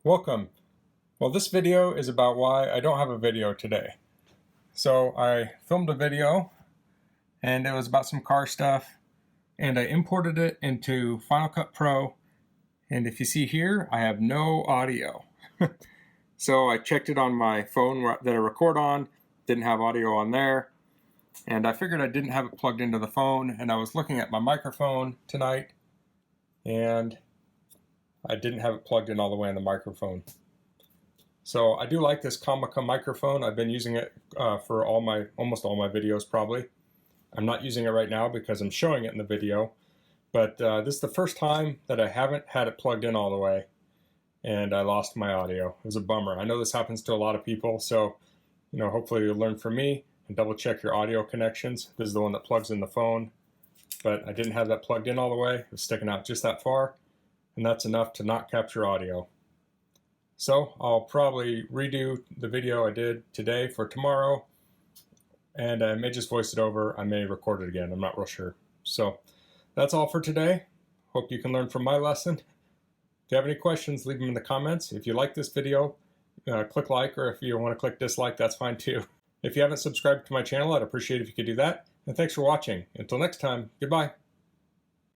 Welcome. Well, this video is about why I don't have a video today. So I filmed a video and it was about some car stuff and I imported it into Final Cut Pro, and if you see here I have no audio. So I checked it on my phone that I record on, didn't have audio on there, and I figured I didn't have it plugged into the phone, and I was looking at my microphone tonight and I didn't have it plugged in all the way on the microphone. So I do like this Comica microphone. I've been using it for almost all my videos probably. I'm not using it right now because I'm showing it in the video, but this is the first time that I haven't had it plugged in all the way and I lost my audio. It was a bummer. I know this happens to a lot of people, so hopefully you'll learn from me and double check your audio connections. This is the one that plugs in the phone, but I didn't have that plugged in all the way. It was sticking out just that far, and that's enough to not capture audio. So I'll probably redo the video I did today for tomorrow, and I may just voice it over. I may record it again. I'm not real sure. So that's all for today. Hope you can learn from my lesson. If you have any questions, leave them in the comments. If you like this video, click like, or if you want to click dislike, that's fine too. If you haven't subscribed to my channel, I'd appreciate it if you could do that. And thanks for watching. Until next time, goodbye.